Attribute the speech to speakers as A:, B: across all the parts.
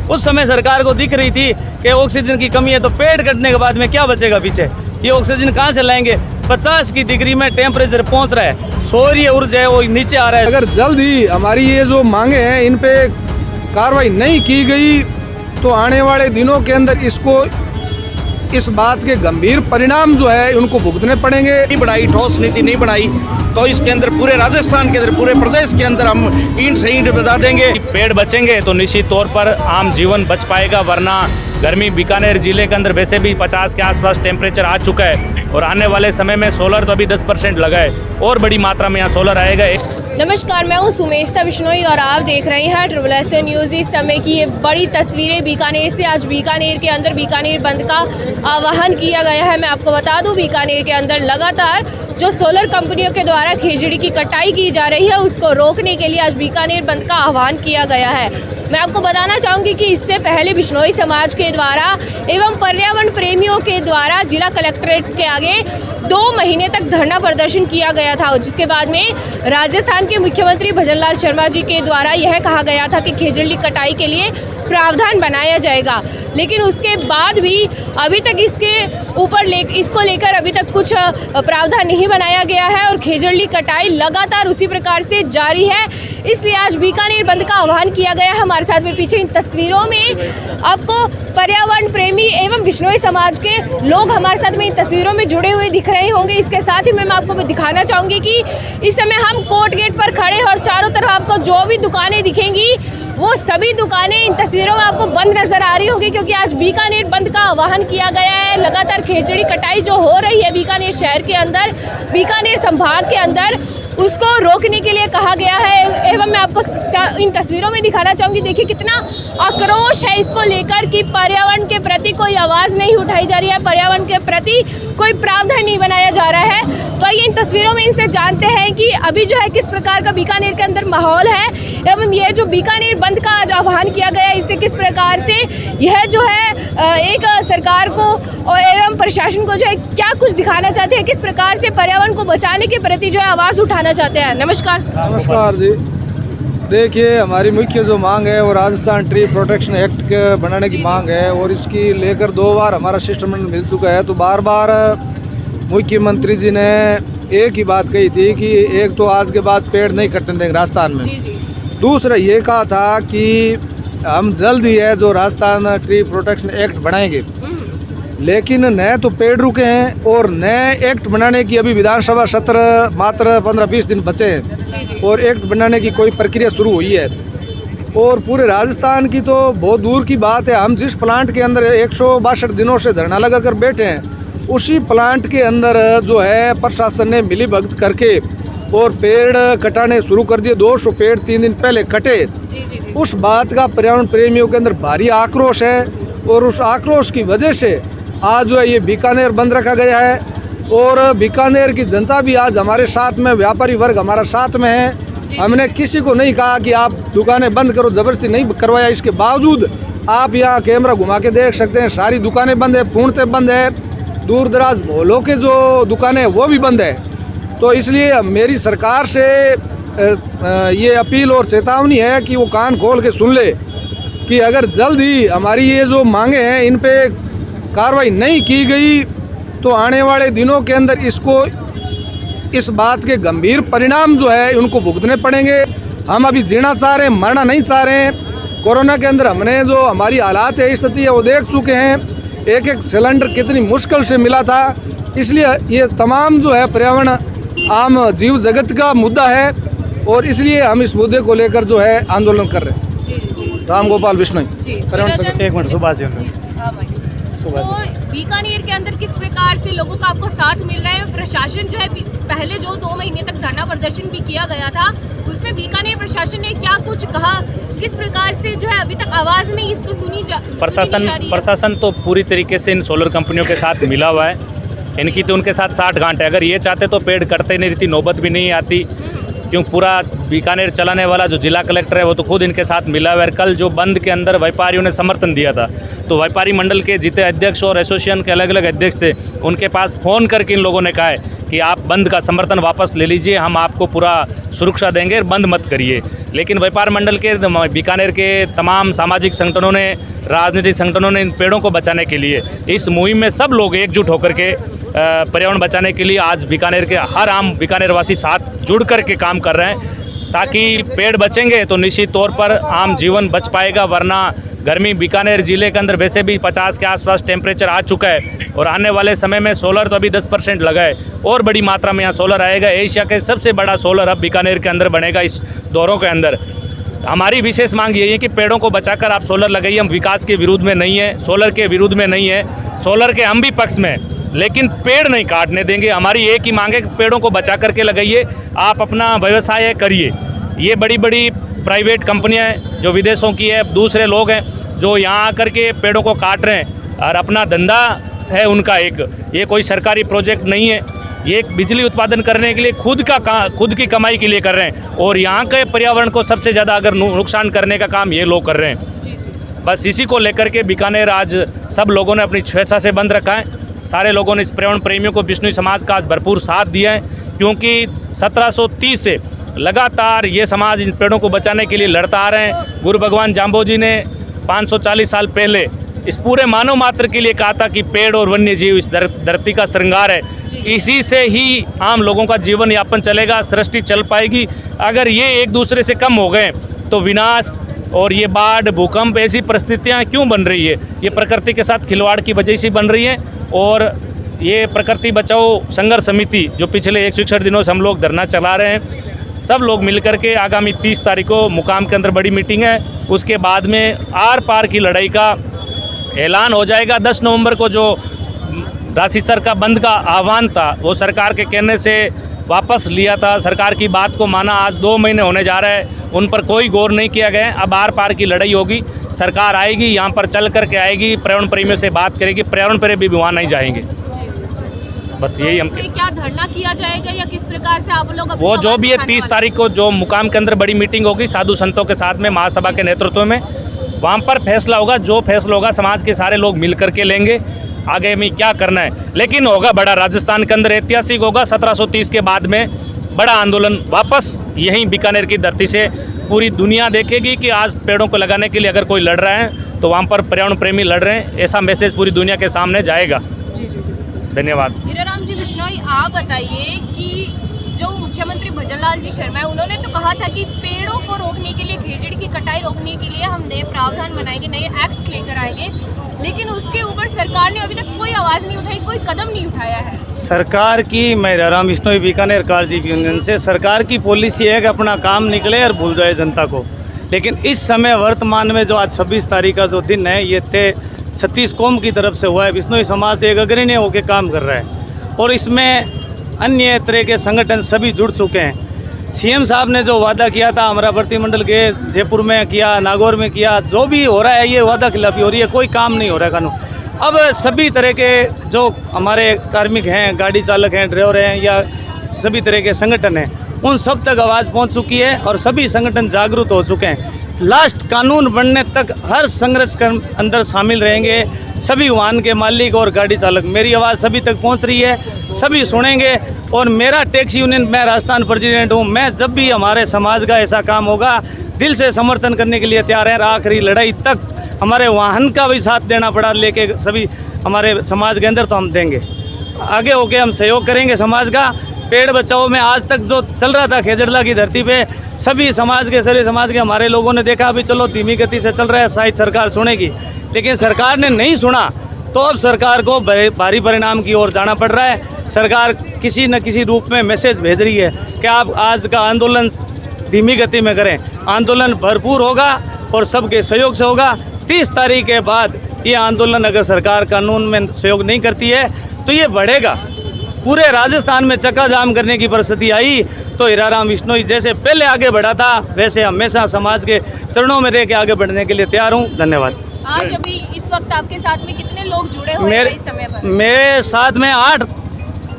A: उस समय सरकार को दिख रही थी कि ऑक्सीजन की कमी है, तो पेड़ कटने के बाद में क्या बचेगा पीछे? ये ऑक्सीजन कहाँ से लाएंगे? 50 की डिग्री में टेम्परेचर पहुँच रहा है, सौर्य ऊर्जा है वो नीचे आ रहा है।
B: अगर जल्द ही हमारी ये जो मांगे हैं इन पे कार्रवाई नहीं की गई तो आने वाले दिनों के अंदर इस बात के गंभीर परिणाम जो है उनको भुगतने पड़ेंगे।
C: नहीं बढ़ाई, ठोस नीति नहीं बनाई तो इसके अंदर पूरे राजस्थान के अंदर, पूरे प्रदेश के अंदर हम ईंट से ईंट बजा देंगे।
D: पेड़ बचेंगे तो निश्चित तौर पर आम जीवन बच पाएगा, वरना गर्मी बीकानेर जिले के अंदर वैसे भी 50 के आसपास टेम्परेचर आ चुका है और आने वाले समय में सोलर तो अभी 10% लगा है और बड़ी मात्रा में यहाँ सोलर आएगा।
E: नमस्कार, मैं हूँ सुमेशता बिश्नोई और आप देख रहे हैं ट्रिपल न्यूज़। इस समय की ये बड़ी तस्वीरें बीकानेर से। आज बीकानेर के अंदर बीकानेर बंद का आह्वान किया गया है। मैं आपको बता दूं, बीकानेर के अंदर लगातार जो सोलर कंपनियों के द्वारा खेजड़ी की कटाई की जा रही है उसको रोकने के लिए आज बीकानेर बंद का आह्वान किया गया है। मैं आपको बताना चाहूँगी कि इससे पहले बिश्नोई समाज के द्वारा एवं पर्यावरण प्रेमियों के द्वारा जिला कलेक्ट्रेट के आगे 2 महीने तक धरना प्रदर्शन किया गया था, जिसके बाद में राजस्थान के मुख्यमंत्री भजनलाल शर्मा जी के द्वारा यह कहा गया था कि खेजड़ी कटाई के लिए प्रावधान बनाया जाएगा। लेकिन उसके बाद भी अभी तक इसको लेकर अभी तक कुछ प्रावधान नहीं बनाया गया है और खेजड़ी कटाई लगातार उसी प्रकार से जारी है। इसलिए आज बीकानेर बंद का आह्वान किया गया है। हमारे साथ में पीछे इन तस्वीरों में आपको पर्यावरण प्रेमी एवं बिश्नोई समाज के लोग हमारे साथ में इन तस्वीरों में जुड़े हुए दिख रहे होंगे। इसके साथ ही मैं आपको दिखाना चाहूँगी कि इस समय हम कोर्ट गेट पर खड़े हैं और चारों तरफ आपको जो भी दुकानें दिखेंगी वो सभी दुकानें इन तस्वीरों में आपको बंद नजर आ रही होंगी, क्योंकि आज बीकानेर बंद का आह्वान किया गया है। लगातार खेजड़ी कटाई जो हो रही है बीकानेर शहर के अंदर, बीकानेर संभाग के अंदर, उसको रोकने के लिए कहा गया है। एवं मैं आपको इन तस्वीरों में दिखाना चाहूँगी, देखिए कितना आक्रोश है इसको लेकर कि पर्यावरण के प्रति कोई आवाज़ नहीं उठाई जा रही है, पर्यावरण के प्रति कोई प्रावधान नहीं बनाया जा रहा है। तो आइए इन तस्वीरों में इनसे जानते हैं कि अभी जो है किस प्रकार का बीकानेर के अंदर माहौल है एवं ये जो बीकानेर बंद का आज आह्वान किया गया है इससे किस प्रकार से यह जो है एक सरकार को और एवं प्रशासन को जो है क्या कुछ दिखाना चाहते हैं, किस प्रकार से पर्यावरण को बचाने के प्रति जो है आवाज़ उठाना चाहते हैं। नमस्कार।
B: नमस्कार जी। देखिए, हमारी मुख्य जो मांग है वो राजस्थान ट्री प्रोटेक्शन एक्ट के बनाने की मांग है और इसकी लेकर 2 बार हमारा शिष्टमंडल मिल चुका है। तो बार बार मुख्यमंत्री जी ने एक ही बात कही थी कि एक तो आज के बाद पेड़ नहीं कटने देंगे राजस्थान में, दूसरा ये कहा था कि हम जल्द ही है जो राजस्थान ट्री प्रोटेक्शन एक्ट बनाएंगे। लेकिन नए तो पेड़ रुके हैं और नए एक्ट बनाने की अभी विधानसभा सत्र मात्र 15-20 दिन बचे हैं और एक्ट बनाने की कोई प्रक्रिया शुरू हुई है। और पूरे राजस्थान की तो बहुत दूर की बात है, हम जिस प्लांट के अंदर 162 दिनों से धरना लगा कर बैठे हैं उसी प्लांट के अंदर जो है प्रशासन ने मिली भगत करके और पेड़ कटाने शुरू कर दिए। 200 पेड़ 3 दिन पहले कटे। उस बात का पर्यावरण प्रेमियों के अंदर भारी आक्रोश है और उस आक्रोश की वजह से आज जो है ये बीकानेर बंद रखा गया है। और बीकानेर की जनता भी आज हमारे साथ में, व्यापारी वर्ग हमारा साथ में है। हमने किसी को नहीं कहा कि आप दुकानें बंद करो, जबरदस्ती नहीं करवाया। इसके बावजूद आप यहाँ कैमरा घुमा के देख सकते हैं, सारी दुकानें बंद है, पूर्णतः बंद है। दूर दराज मोहल्लों के जो दुकानें हैं वो भी बंद है। तो इसलिए मेरी सरकार से ये अपील और चेतावनी है कि वो कान खोल के सुन ले कि अगर जल्द ही हमारी ये जो मांगे हैं इन पे कार्रवाई नहीं की गई तो आने वाले दिनों के अंदर इस बात के गंभीर परिणाम जो है उनको भुगतने पड़ेंगे। हम अभी जीना चाह रहे हैं, मरना नहीं चाह रहे हैं। कोरोना के अंदर हमने जो हमारी हालात है, स्थिति है वो देख चुके हैं। एक सिलेंडर कितनी मुश्किल से मिला था। इसलिए ये तमाम जो है पर्यावरण आम जीव जगत का मुद्दा है और इसलिए हम इस मुद्दे को लेकर जो है आंदोलन कर रहे हैं। राम गोपाल बिश्नोई,
A: एक मिनट। सुभाष जी।
E: तो बीकानेर के अंदर किस प्रकार से लोगों का आपको साथ मिल रहा है? प्रशासन जो है पहले जो 2 महीने तक धरना प्रदर्शन भी किया गया था उसमें बीकानेर प्रशासन ने क्या कुछ कहा, किस प्रकार से जो है अभी तक आवाज़ नहीं इसको सुनी जा रही है?
D: प्रशासन तो पूरी तरीके से इन सोलर कंपनियों के साथ मिला हुआ है। इनकी तो उनके साथ 60 गांठ है। अगर ये चाहते तो पेड़ कटते नहीं रहती, नौबत भी नहीं आती, क्यों पूरा बीकानेर चलाने वाला जो जिला कलेक्टर है वो तो खुद इनके साथ मिला हुआ है। कल जो बंद के अंदर व्यापारियों ने समर्थन दिया था, तो व्यापारी मंडल के जितने अध्यक्ष और एसोसिएशन के अलग अलग अध्यक्ष थे, उनके पास फ़ोन करके इन लोगों ने कहा है कि आप बंद का समर्थन वापस ले लीजिए, हम आपको पूरा सुरक्षा देंगे, बंद मत करिए। लेकिन व्यापार मंडल के बीकानेर के तमाम सामाजिक संगठनों ने, राजनीतिक संगठनों ने इन पेड़ों को बचाने के लिए इस मुहिम में सब लोग एकजुट होकर के पर्यावरण बचाने के लिए आज बीकानेर के हर आम बीकानेर वासी साथ जुड़ कर के काम कर रहे हैं, ताकि पेड़ बचेंगे तो निश्चित तौर पर आम जीवन बच पाएगा। वरना गर्मी बीकानेर ज़िले के अंदर वैसे भी 50 के आसपास टेम्परेचर आ चुका है और आने वाले समय में सोलर तो अभी 10% लगा है और बड़ी मात्रा में यहाँ सोलर आएगा। एशिया के सबसे बड़ा सोलर हब बीकानेर के अंदर बनेगा इस दौरों के अंदर। हमारी विशेष मांग यही है कि पेड़ों को बचाकर आप सोलर लगाइए। हम विकास के विरुद्ध में नहीं है, सोलर के विरुद्ध में नहीं है, सोलर के हम भी पक्ष में, लेकिन पेड़ नहीं काटने देंगे। हमारी एक ही मांग है कि पेड़ों को बचा करके लगाइए, आप अपना व्यवसाय करिए। ये बड़ी बड़ी प्राइवेट कंपनियां हैं जो विदेशों की है, दूसरे लोग हैं जो यहाँ आकर के पेड़ों को काट रहे हैं और अपना धंधा है उनका एक। ये कोई सरकारी प्रोजेक्ट नहीं है, ये एक बिजली उत्पादन करने के लिए खुद की कमाई के लिए कर रहे हैं और यहाँ के पर्यावरण को सबसे ज़्यादा अगर नुकसान करने का काम ये लोग कर रहे हैं। बस इसी को लेकर के बीकानेर आज सब लोगों ने अपनी स्वेच्छा से बंद रखा है। सारे लोगों ने इस पर्यावरण प्रेमियों को बिश्नोई समाज का आज भरपूर साथ दिया है, क्योंकि 1730 से लगातार ये समाज इन पेड़ों को बचाने के लिए लड़ता आ रहे हैं। गुरु भगवान जाम्बोजी ने 540 साल पहले इस पूरे मानव मात्र के लिए कहा था कि पेड़ और वन्य जीव इस धरती का श्रृंगार है। इसी से ही आम लोगों का जीवन यापन चलेगा, सृष्टि चल पाएगी। अगर ये एक दूसरे से कम हो गए तो विनाश और ये बाढ़, भूकंप, ऐसी परिस्थितियाँ क्यों बन रही है? ये प्रकृति के साथ खिलवाड़ की वजह से बन रही है। और ये प्रकृति बचाओ संघर्ष समिति जो पिछले 161 दिनों से हम लोग धरना चला रहे हैं, सब लोग मिलकर के आगामी 30 तारीख को मुकाम के अंदर बड़ी मीटिंग है। उसके बाद में आर पार की लड़ाई का ऐलान हो जाएगा। 10 नवंबर को जो राशि सर का बंद का आह्वान था वो सरकार के कहने से वापस लिया था, सरकार की बात को माना। आज 2 महीने होने जा रहे हैं, उन पर कोई गौर नहीं किया गया। अब आर पार की लड़ाई होगी, सरकार आएगी, यहाँ पर चल करके आएगी, पर्यावरण प्रेमियों से बात करेगी, पर्यावरण प्रेमी भी वहाँ नहीं जाएंगे। बस यही हम
E: क्या धरना किया जाएगा या किस प्रकार से आप लोग
D: वो जो भी है 30 तारीख को जो मुकाम के अंदर बड़ी मीटिंग होगी साधु संतों के साथ में, महासभा के नेतृत्व में, वहाँ पर फैसला होगा। जो फैसला होगा समाज के सारे लोग मिल करके लेंगे, आगे में क्या करना है। लेकिन होगा बड़ा, राजस्थान के अंदर ऐतिहासिक होगा। 1730 के बाद में बड़ा आंदोलन वापस यहीं बीकानेर की धरती से पूरी दुनिया देखेगी कि आज पेड़ों को लगाने के लिए अगर कोई लड़ रहा है तो वहाँ पर पर्यावरण प्रेमी लड़ रहे हैं, ऐसा मैसेज पूरी दुनिया के सामने जाएगा। धन्यवाद।
E: हीराराम जी बिश्नोई, आप बताइए कि जो मुख्यमंत्री भजनलाल जी शर्मा है, उन्होंने तो कहा था कि पेड़ों को रोकने के लिए, खेजड़ी की कटाई रोकने के लिए हम नए प्रावधान बनाएंगे, नए एक्ट्स लेकर आएंगे, लेकिन उसके ऊपर सरकार ने अभी तक कोई आवाज़ नहीं उठाई, कोई कदम नहीं उठाया है।
A: सरकार की, मैं हीराराम बिश्नोई बीकानेर कारजीवी यूनियन से, सरकार की पॉलिसी है कि अपना काम निकले और भूल जाए जनता को। लेकिन इस समय वर्तमान में जो आज 26 तारीख का जो दिन है, ये तय 36 कौम की तरफ से हुआ है। बिश्नोई समाज तो एक अग्रणी होकर काम कर रहा है और इसमें अन्य तरह के संगठन सभी जुड़ चुके हैं। सीएम साहब ने जो वादा किया था हमारा भर्ती मंडल के जयपुर में किया, नागौर में किया, जो भी हो रहा है ये वादा खिलाफी हो रही है, कोई काम नहीं हो रहा है कानून। अब सभी तरह के जो हमारे कार्मिक हैं, गाड़ी चालक हैं, ड्राइवर हैं या सभी तरह के संगठन हैं, उन सब तक आवाज़ पहुंच चुकी है और सभी संगठन जागरूक हो चुके हैं। लास्ट कानून बनने तक हर संघर्ष के अंदर शामिल रहेंगे सभी वाहन के मालिक और गाड़ी चालक। मेरी आवाज़ सभी तक पहुंच रही है, सभी सुनेंगे। और मेरा टैक्सी यूनियन, मैं राजस्थान प्रेसिडेंट हूं, मैं जब भी हमारे समाज का ऐसा काम होगा दिल से समर्थन करने के लिए तैयार हैं। आखिरी लड़ाई तक हमारे वाहन का भी साथ देना पड़ा लेके सभी हमारे समाज के अंदर, तो हम देंगे। आगे होके हम सहयोग करेंगे समाज का। पेड़ बचाओ में आज तक जो चल रहा था खेजड़ला की धरती पे, सभी समाज के हमारे लोगों ने देखा अभी चलो धीमी गति से चल रहा है, शायद सरकार सुनेगी, लेकिन सरकार ने नहीं सुना। तो अब सरकार को भारी परिणाम की ओर जाना पड़ रहा है। सरकार किसी न किसी रूप में मैसेज भेज रही है कि आप आज का आंदोलन धीमी गति में करें। आंदोलन भरपूर होगा और सबके सहयोग से होगा। 30 तारीख के बाद ये आंदोलन अगर सरकार कानून में सहयोग नहीं करती है तो ये बढ़ेगा। पूरे राजस्थान में चक्का जाम करने की परिस्थिति आई तो हीराराम बिश्नोई जैसे पहले आगे बढ़ा था वैसे हमेशा समाज के चरणों में रह के आगे बढ़ने के लिए तैयार हूँ। धन्यवाद।
E: आज अभी इस वक्त आपके साथ में कितने लोग जुड़े हुए हैं इस समय पर?
A: मेरे साथ में 8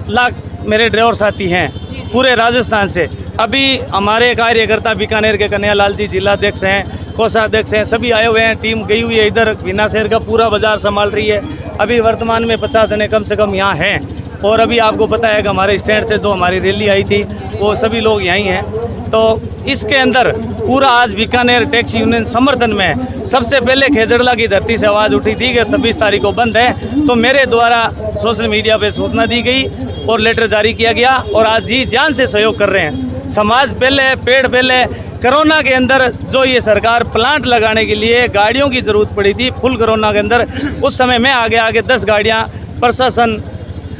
A: लाख मेरे ड्राइवर साथी हैं पूरे राजस्थान से। अभी हमारे कार्यकर्ता बीकानेर के कन्हैयालाल जी जिलाध्यक्ष हैं, कोषाध्यक्ष हैं, सभी आए हुए हैं। टीम गई हुई है इधर बीना शहर का पूरा बाजार संभाल रही है। अभी वर्तमान में 50 जने कम से कम यहाँ हैं। और अभी आपको पता है कि हमारे स्टैंड से जो हमारी रैली आई थी वो सभी लोग यहीं हैं। तो इसके अंदर पूरा आज बीकानेर टैक्सी यूनियन समर्थन में सबसे पहले खेजड़ला की धरती से आवाज़ उठी थी कि 26 तारीख को बंद है। तो मेरे द्वारा सोशल मीडिया पे सूचना दी गई और लेटर जारी किया गया और आज जी जान से सहयोग कर रहे हैं। समाज पहले, पेड़ पहले। कोरोना के अंदर जो ये सरकार प्लांट लगाने के लिए गाड़ियों की ज़रूरत पड़ी थी फुल कोरोना के अंदर, उस समय मैं आगे 10 गाड़ियाँ प्रशासन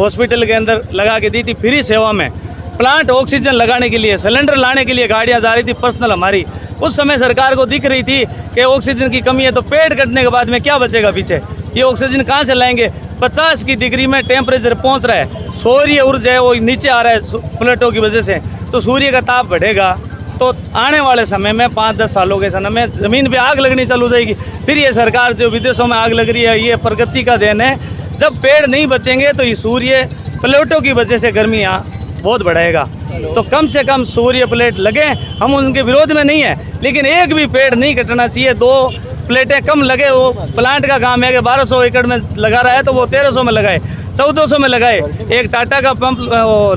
A: हॉस्पिटल के अंदर लगा के दी थी फ्री सेवा में। प्लांट ऑक्सीजन लगाने के लिए, सिलेंडर लाने के लिए गाड़ियां जा रही थी पर्सनल हमारी। उस समय सरकार को दिख रही थी कि ऑक्सीजन की कमी है, तो पेड़ कटने के बाद में क्या बचेगा पीछे, ये ऑक्सीजन कहाँ से लाएंगे। 50 की डिग्री में टेम्परेचर पहुंच रहा है, सौर्य ऊर्जा है वो नीचे आ रहा है प्लेटों की वजह से, तो सूर्य का ताप बढ़ेगा। तो आने वाले समय में 5-10 सालों के समय में ज़मीन पे आग लगनी चालू हो जाएगी। फिर ये सरकार जो विदेशों में आग लग रही है, ये प्रगति का देन है। जब पेड़ नहीं बचेंगे तो ये सूर्य प्लेटों की वजह से गर्मी यहाँ बहुत बढ़ाएगा। तो कम से कम सूर्य प्लेट लगे, हम उनके विरोध में नहीं है, लेकिन एक भी पेड़ नहीं कटना चाहिए। 2 प्लेटें कम लगे, वो प्लांट का काम है कि 1200 एकड़ में लगा रहा है तो वो 1300 में लगाए, 1400 में लगाए। एक टाटा का पंप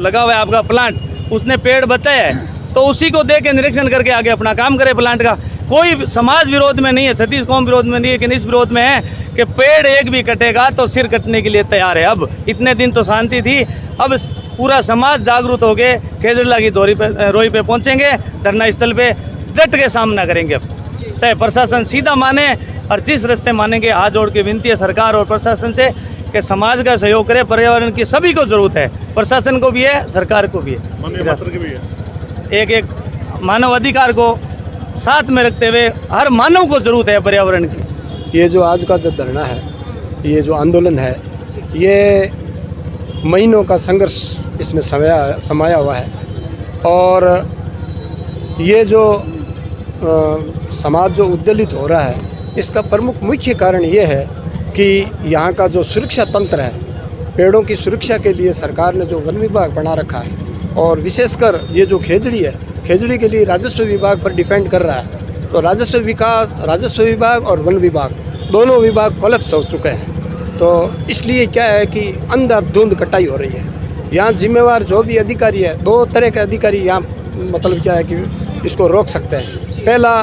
A: लगा हुआ है आपका प्लांट, उसने पेड़ बचाया है, तो उसी को दे के निरीक्षण करके आगे अपना काम करे प्लांट का। कोई समाज विरोध में नहीं है, छत्तीस कौम विरोध में नहीं है, लेकिन इस विरोध में है कि पेड़ एक भी कटेगा तो सिर कटने के लिए तैयार है। अब इतने दिन तो शांति थी, अब पूरा समाज जागरूक हो गए, खेजड़ला की रोई पे पहुंचेंगे, धरना स्थल पे डट के सामना करेंगे। अब चाहे प्रशासन सीधा माने और जिस रास्ते मानेंगे, हाथ जोड़ के विनती है सरकार और प्रशासन से कि समाज का सहयोग करे। पर्यावरण की सभी को जरूरत है, प्रशासन को भी है, सरकार को भी है। एक मानव अधिकार को साथ में रखते हुए हर मानव को जरूरत है पर्यावरण की।
F: ये जो आज का धरना है, ये जो आंदोलन है, ये महीनों का संघर्ष इसमें समाया हुआ है। और ये जो समाज जो उद्दलित हो रहा है, इसका प्रमुख मुख्य कारण ये है कि यहाँ का जो सुरक्षा तंत्र है, पेड़ों की सुरक्षा के लिए सरकार ने जो वन विभाग बना रखा है, और विशेषकर ये जो खेजड़ी है, खेजड़ी के लिए राजस्व विभाग पर डिपेंड कर रहा है। तो राजस्व विभाग और वन विभाग दोनों विभाग कोलैप्स हो चुके हैं। तो इसलिए क्या है कि अंधाधुंध कटाई हो रही है। यहाँ जिम्मेवार जो भी अधिकारी है, 2 तरह के अधिकारी यहाँ मतलब क्या है कि इसको रोक सकते हैं। पहला,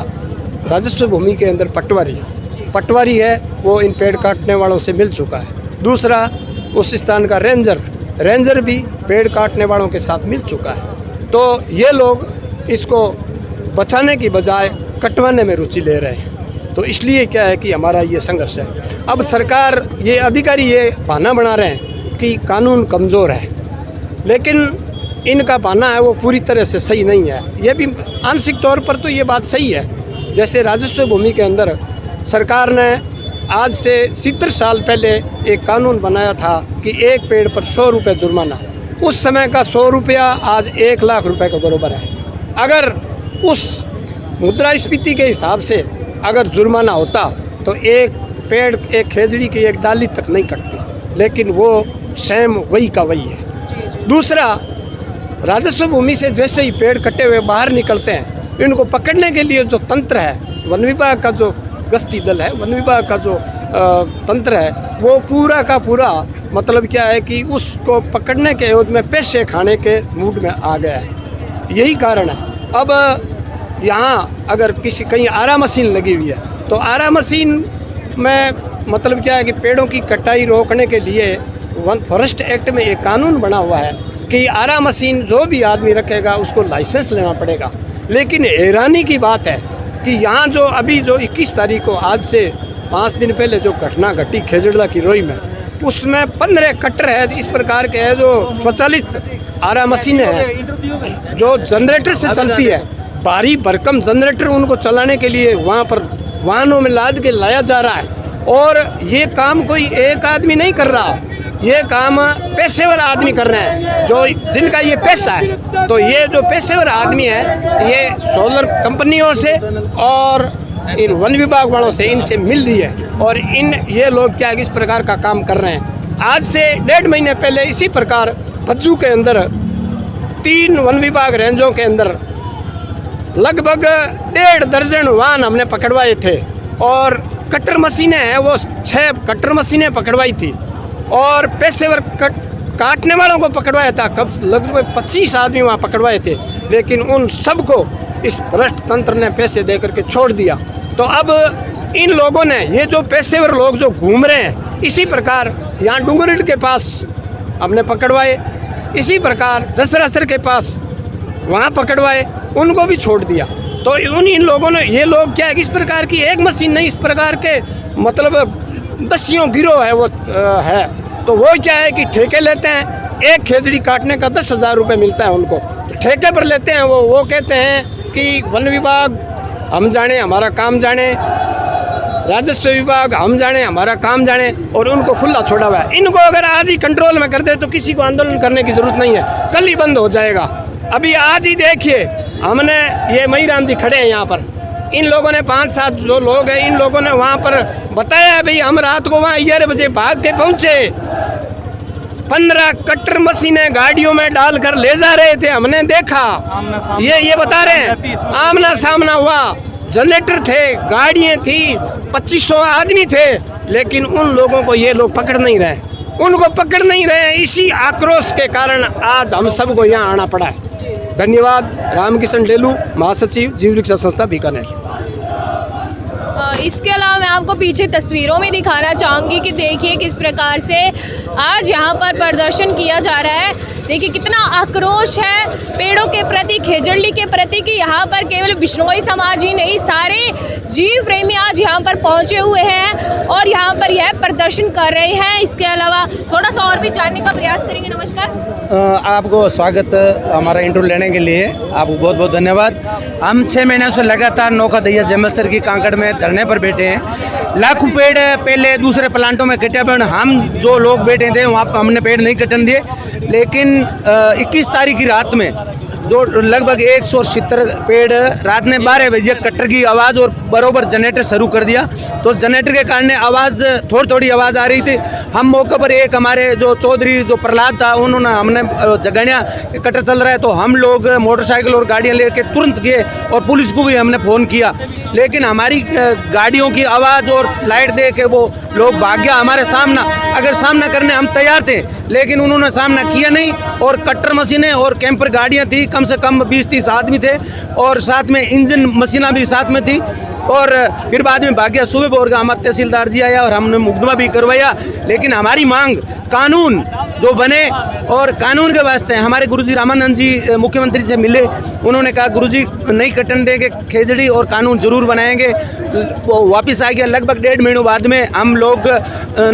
F: राजस्व भूमि के अंदर पटवारी है, वो इन पेड़ काटने वालों से मिल चुका है। दूसरा, उस स्थान का रेंजर भी पेड़ काटने वालों के साथ मिल चुका है। तो ये लोग इसको बचाने की बजाय कटवाने में रुचि ले रहे हैं। तो इसलिए क्या है कि हमारा ये संघर्ष है। अब सरकार, ये अधिकारी ये बहाना बना रहे हैं कि कानून कमज़ोर है, लेकिन इनका बहाना है वो पूरी तरह से सही नहीं है। ये भी आंशिक तौर पर तो ये बात सही है। जैसे राजस्व भूमि के अंदर सरकार ने आज से 70 साल पहले एक कानून बनाया था कि एक पेड़ पर 100 रुपये जुर्माना। उस समय का 100 रुपया आज 1 लाख रुपए के बराबर है। अगर उस मुद्रास्फीति के हिसाब से अगर जुर्माना होता तो एक पेड़, एक खेजड़ी की एक डाली तक नहीं कटती, लेकिन वो सेम वही का वही है। दूसरा, राजस्व भूमि से जैसे ही पेड़ कटे हुए बाहर निकलते हैं, इनको पकड़ने के लिए जो तंत्र है, वन विभाग का जो गश्ती दल है, वन विभाग का जो तंत्र है, वो पूरा का पूरा मतलब क्या है कि उसको पकड़ने के एवज में पैसे खाने के मूड में आ गया है। यही कारण है। अब यहाँ अगर कहीं आरा मशीन लगी हुई है, तो आरा मशीन में मतलब क्या है कि पेड़ों की कटाई रोकने के लिए वन फॉरेस्ट एक्ट में एक कानून बना हुआ है कि आरा मशीन जो भी आदमी रखेगा उसको लाइसेंस लेना पड़ेगा। लेकिन हैरानी की बात है कि यहाँ जो अभी जो 21 तारीख को, आज से 5 दिन पहले जो घटना घटी खेजड़ला की रोई में, उसमें 15 कट्टर है इस प्रकार के है जो स्वचालित आरा मशीनें हैं जो जनरेटर से चलती है। भारी भरकम जनरेटर उनको चलाने के लिए वहाँ पर वाहनों में लाद के लाया जा रहा है। और ये काम कोई एक आदमी नहीं कर रहा, ये काम पेशेवर आदमी कर रहे हैं जो जिनका ये पैसा है। तो ये जो पेशेवर आदमी है, ये सोलर कंपनियों से और इन वन विभाग वालों से इनसे मिल रही है, और ये लोग क्या इस प्रकार का काम कर रहे हैं। आज से 1.5 महीने पहले इसी प्रकार भज्जू के अंदर 3 वन विभाग रेंजों के अंदर लगभग 1.5 दर्जन वाहन हमने पकड़वाए थे और कटर मशीनें हैं वो 6 कटर मशीनें पकड़वाई थी और पेशेवर काटने वालों को पकड़वाया था। कब लगभग 25 आदमी वहाँ पकड़वाए थे, लेकिन उन सबको इस भ्रष्ट तंत्र ने पैसे दे करके छोड़ दिया। तो अब इन लोगों ने, ये जो पेशेवर लोग जो घूम रहे हैं, इसी प्रकार यहाँ डूंगरगढ़ के पास हमने पकड़वाए, इसी प्रकार जसरासर के पास वहाँ पकड़वाए, उनको भी छोड़ दिया। तो इन लोगों ने, ये लोग क्या है, इस प्रकार की एक मशीन नहीं, इस प्रकार के मतलब 10 गिरोह है वो है। तो वो क्या है कि ठेके लेते हैं, एक खेजड़ी काटने का 10,000 रुपये मिलता है उनको, तो ठेके पर लेते हैं। वो कहते हैं कि वन विभाग हम जाने हमारा काम जाने, राजस्व विभाग हम जाने हमारा काम जाने, और उनको खुला छोड़ा हुआ है। इनको अगर आज ही कंट्रोल में कर दे तो किसी को आंदोलन करने की ज़रूरत नहीं है, कल ही बंद हो जाएगा। अभी आज ही देखिए, हमने ये मईराम जी खड़े हैं यहाँ पर, इन लोगों ने 5-7 जो लोग हैं, इन लोगों ने वहाँ पर बताया भाई हम रात को वहाँ 11 बजे भाग के पहुँचे, 15 कटर मशीनें गाड़ियों में डाल कर ले जा रहे थे, हमने देखा। ये बता रहे हैं, आमना सामना हुआ, जनरेटर थे, गाड़ियाँ थी, 2500 आदमी थे, लेकिन उन लोगों को ये लोग पकड़ नहीं रहे, उनको पकड़ नहीं रहे। इसी आक्रोश के कारण आज हम सबको यहाँ आना पड़ा है। धन्यवाद। रामकिशन डेलू, महासचिव जीव रक्षा संस्था बीकानेर।
E: इसके अलावा मैं आपको पीछे तस्वीरों में दिखाना चाहूँगी कि देखिए किस प्रकार से आज यहाँ पर प्रदर्शन किया जा रहा है। देखिए कितना आक्रोश है पेड़ों के प्रति, खेजड़ली के प्रति, कि यहाँ पर केवल बिश्नोई समाज ही नहीं, सारे जीव प्रेमी आज यहाँ पर पहुँचे हुए हैं और यहाँ पर यह प्रदर्शन कर रहे हैं। इसके अलावा थोड़ा सा और भी जानने का प्रयास करेंगे। नमस्कार,
G: आपको स्वागत हमारा इंटरव्यू लेने के लिए, आपको बहुत बहुत धन्यवाद। हम 6 महीनों से लगातार नौका दैया जमलसर की कांकड़ में धरने पर बैठे हैं। लाखों पेड़ पहले दूसरे प्लांटों में कटे, पर हम जो लोग बैठे थे वहाँ पर हमने पेड़ नहीं कटन दिए, लेकिन 21 तारीख की रात में जो लगभग 170 पेड़ रात में 12 बजे कटर की आवाज़ और बरोबर जनरेटर शुरू कर दिया। तो जनरेटर के कारण आवाज़ थोड़ी आवाज़ आ रही थी। हम मौके पर एक हमारे जो चौधरी जो प्रहलाद था, उन्होंने हमने जगाया कि कटर चल रहा है, तो हम लोग मोटरसाइकिल और गाड़ियां लेके तुरंत गए और पुलिस को भी हमने फ़ोन किया, लेकिन हमारी गाड़ियों की आवाज़ और लाइट दे के वो लोग भाग गया हमारे सामना। अगर सामना करने हम तैयार थे, लेकिन उन्होंने सामना किया नहीं, और कट्टर मशीनें और कैंपर गाड़ियाँ थी, कम से कम 20-30 आदमी थे, और साथ में इंजन मशीना भी साथ में थी, और फिर बाद में भाग गया। सुबह बोर का हमारे तहसीलदार जी आया और हमने मुकदमा भी करवाया, लेकिन हमारी मांग कानून जो बने, और कानून के वास्ते हमारे गुरुजी रामानंद जी मुख्यमंत्री से मिले, उन्होंने कहा गुरुजी नहीं कटन देंगे खेजड़ी और कानून जरूर बनाएंगे। वो वापस आ गया। लगभग 1.5 महीनों बाद में हम लोग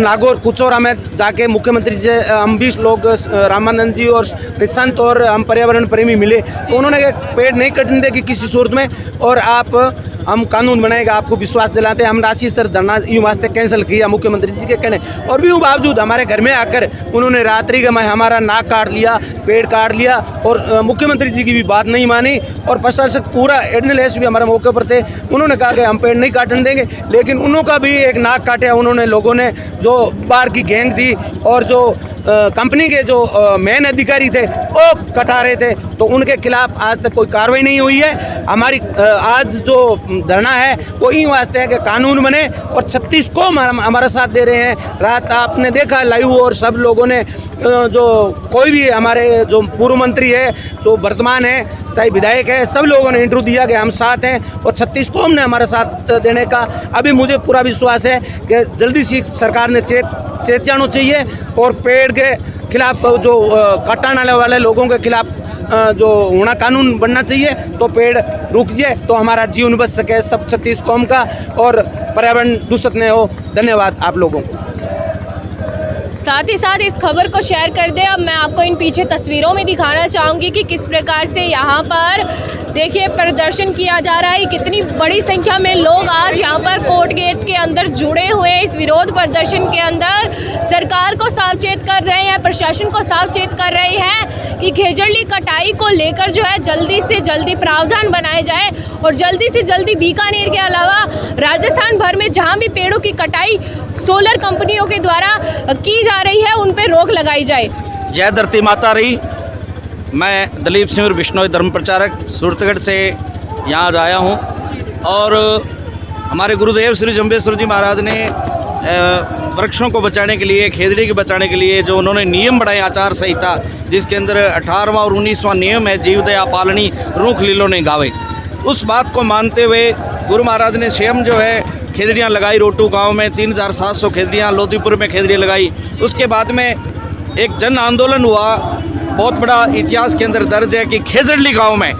G: नागौर कुचौरा में जाके मुख्यमंत्री से हम 20 लोग रामानंद जी और संत और हम पर्यावरण प्रेमी मिले, तो उन्होंने कहा पेड़ नहीं कटने देंगे किसी सूरत में, और हम कानून बनाएगा, आपको विश्वास दिलाते हैं। हम राशि सर धरना यूँ वास्ते कैंसिल किया मुख्यमंत्री जी के कहने, और भी बावजूद हमारे घर में आकर उन्होंने रात्रि का मैं हमारा नाक काट लिया, पेड़ काट लिया, और मुख्यमंत्री जी की भी बात नहीं मानी। और प्रशासक पूरा एडिशनल एस भी हमारे मौके पर थे, उन्होंने कहा कि हम पेड़ नहीं काटने देंगे, लेकिन उनका भी एक नाक काटा उन्होंने। लोगों ने जो बाहर की गैंग थी और जो कंपनी के जो मेन अधिकारी थे वो कटा रहे थे, तो उनके खिलाफ आज तक कोई कार्रवाई नहीं हुई है। हमारी आज जो धरना है वो इन वास्ते है कि कानून बने, और 36 को हमारा साथ दे रहे हैं। रात आपने देखा लाइव, और सब लोगों ने जो कोई भी हमारे जो पूर्व मंत्री है, जो वर्तमान है, चाहे विधायक है, सब लोगों ने इंटरव्यू दिया कि हम साथ हैं, और 36 को हमने हमारा साथ देने का अभी मुझे पूरा विश्वास है कि जल्दी से सरकार ने चेत जाना चाहिए, और पेड़ के खिलाफ जो काटने वाले लोगों के खिलाफ जो होना कानून बनना चाहिए, तो पेड़ रुक जाए तो हमारा जीवन बच सके सब 36 कौम का, और पर्यावरण दूषित न हो। धन्यवाद आप लोगों को।
E: साथ ही साथ इस खबर को शेयर कर दें। अब मैं आपको इन पीछे तस्वीरों में दिखाना चाहूँगी कि किस प्रकार से यहाँ पर देखिए प्रदर्शन किया जा रहा है। कितनी बड़ी संख्या में लोग आज यहाँ पर कोर्ट गेट के अंदर जुड़े हुए हैं। इस विरोध प्रदर्शन के अंदर सरकार को सावचेत कर रहे हैं, प्रशासन को सावचेत कर रहे हैं कि खेजड़ली कटाई को लेकर जो है जल्दी से जल्दी प्रावधान बनाए जाए, और जल्दी से जल्दी बीकानेर के अलावा राजस्थान भर में जहाँ भी पेड़ों की कटाई सोलर कंपनियों के द्वारा की जा रही है उन पर रोक लगाई जाए।
C: जय धरती माता रही। मैं दलीप सिंह बिश्नोई धर्म प्रचारक सूरतगढ़ से यहाँ आज आया हूँ और हमारे गुरुदेव श्री जम्बेश्वर जी महाराज ने वृक्षों को बचाने के लिए, खेजड़ी को बचाने के लिए जो उन्होंने नियम बनाए, आचार संहिता, जिसके अंदर 18वां और 19वां नियम है, जीव दया पालनी रूख लीलो ने गावे, उस बात को मानते हुए गुरु महाराज ने स्वयं जो है खेजड़ियाँ लगाई। रोटू गांव में 3700 खेजड़ियाँ, लोधीपुर में खेजड़ियाँ लगाई। उसके बाद में एक जन आंदोलन हुआ, बहुत बड़ा इतिहास के अंदर दर्ज है कि खेजड़ली गांव में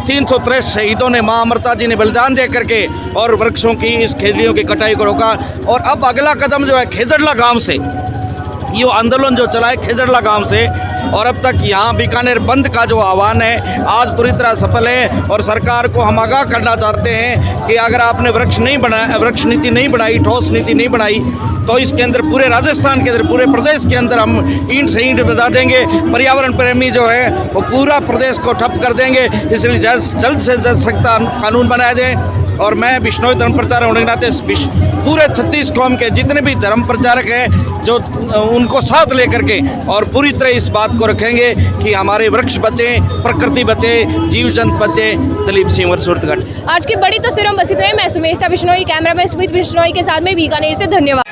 C: 363 शहीदों ने, माँ अमृता जी ने बलिदान दे करके और वृक्षों की, इस खेजड़ियों की कटाई को रोका। और अब अगला कदम जो है खेजड़ला गांव से, ये आंदोलन जो चला है खेजड़ला गांव से, और अब तक यहाँ बीकानेर बंद का जो आह्वान है आज पूरी तरह सफल है। और सरकार को हम आगाह करना चाहते हैं कि अगर आपने वृक्ष नीति नहीं बनाई, ठोस नीति नहीं बनाई, तो इसके अंदर पूरे राजस्थान के अंदर, पूरे प्रदेश के अंदर हम ईंट से ईंट बजा देंगे। पर्यावरण प्रेमी जो है वो पूरा प्रदेश को ठप कर देंगे। इसलिए जल्द से जल्द सख्त कानून बनाया जाए। और मैं बिश्नोई धर्म प्रचारक होने के नाते पूरे 36 कौम के जितने भी धर्म प्रचारक हैं जो उनको साथ लेकर के और पूरी तरह इस बात को रखेंगे कि हमारे वृक्ष बचे, प्रकृति बचे, जीव जंतु बचे। दलीप सिंह सूरतगढ़।
E: आज की बड़ी तस्वीरों में बस इतना ही। मैं सुमेशता बिश्नोई, कैमरा मैन सुमित बिश्नोई के साथ में बीकानेर से। धन्यवाद।